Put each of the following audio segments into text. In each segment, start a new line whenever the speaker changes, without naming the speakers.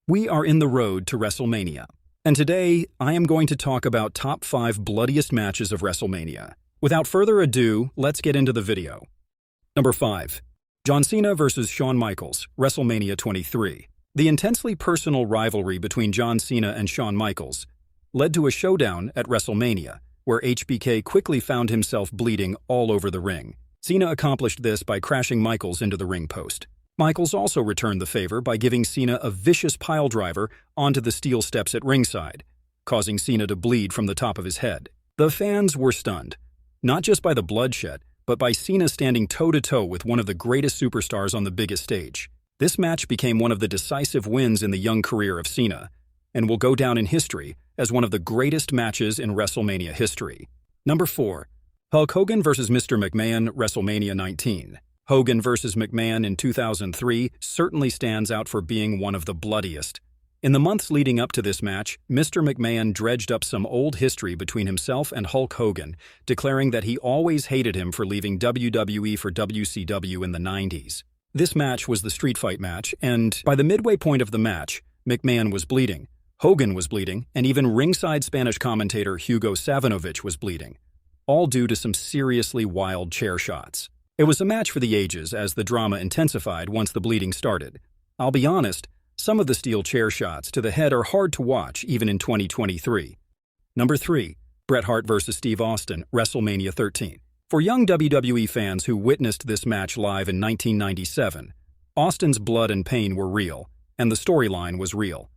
We are in the road to WrestleMania, and today I am going to talk about top 5 bloodiest matches of WrestleMania. Without further ado, let's get into the video. Number 5. John Cena vs. Shawn Michaels, WrestleMania 23. The intensely personal rivalry between John Cena and Shawn Michaels led to a showdown at WrestleMania, where HBK quickly found himself bleeding all over the ring. Cena accomplished this by crashing Michaels into the ring post. Michaels also returned the favor by giving Cena a vicious piledriver onto the steel steps at ringside, causing Cena to bleed from the top of his head. The fans were stunned, not just by the bloodshed, but by Cena standing toe-to-toe with one of the greatest superstars on the biggest stage. This match became one of the decisive wins in the young career of Cena, and will go down in history as one of the greatest matches in WrestleMania history. Number 4. Hulk Hogan vs. Mr. McMahon, WrestleMania 19. Hogan vs. McMahon in 2003 certainly stands out for being one of the bloodiest. In the months leading up to this match, Mr. McMahon dredged up some old history between himself and Hulk Hogan, declaring that he always hated him for leaving WWE for WCW in the 90s. This match was the street fight match, and by the midway point of the match, McMahon was bleeding, Hogan was bleeding, and even ringside Spanish commentator Hugo Savinovich was bleeding, all due to some seriously wild chair shots. It was a match for the ages as the drama intensified once the bleeding started. I'll be honest, some of the steel chair shots to the head are hard to watch even in 2023. Number 3. Bret Hart vs. Steve Austin, WrestleMania 13. For young WWE fans who witnessed this match live in 1997, Austin's blood and pain were real, and the storyline was real.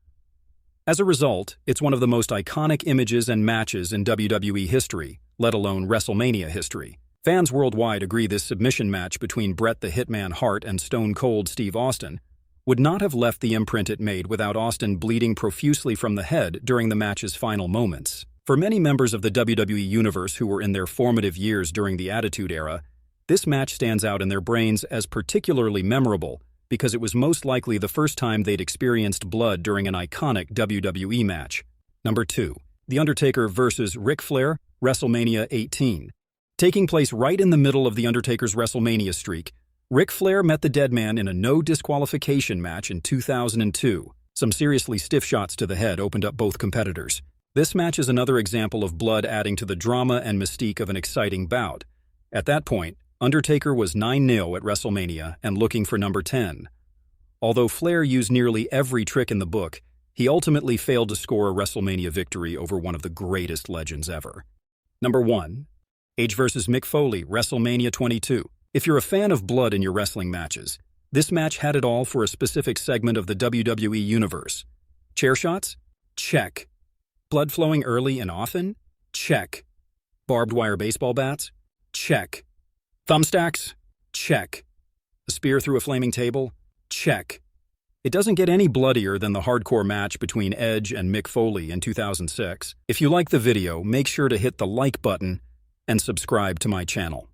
As a result, it's one of the most iconic images and matches in WWE history, let alone WrestleMania history. Fans worldwide agree this submission match between Bret the Hitman Hart and Stone Cold Steve Austin would not have left the imprint it made without Austin bleeding profusely from the head during the match's final moments. For many members of the WWE Universe who were in their formative years during the Attitude Era, this match stands out in their brains as particularly memorable because it was most likely the first time they'd experienced blood during an iconic WWE match. Number 2. The Undertaker vs. Ric Flair, WrestleMania 18. Taking place right in the middle of The Undertaker's WrestleMania streak, Ric Flair met the Deadman in a no-disqualification match in 2002. Some seriously stiff shots to the head opened up both competitors. This match is another example of blood adding to the drama and mystique of an exciting bout. At that point, Undertaker was 9-0 at WrestleMania and looking for number 10. Although Flair used nearly every trick in the book, he ultimately failed to score a WrestleMania victory over one of the greatest legends ever. Number 1. Edge vs. Mick Foley, WrestleMania 22. If you're a fan of blood in your wrestling matches, this match had it all for a specific segment of the WWE Universe. Chair shots? Check. Blood flowing early and often? Check. Barbed wire baseball bats? Check. Thumbstacks? Check. A spear through a flaming table? Check. It doesn't get any bloodier than the hardcore match between Edge and Mick Foley in 2006. If you like the video, make sure to hit the like button and subscribe to my channel.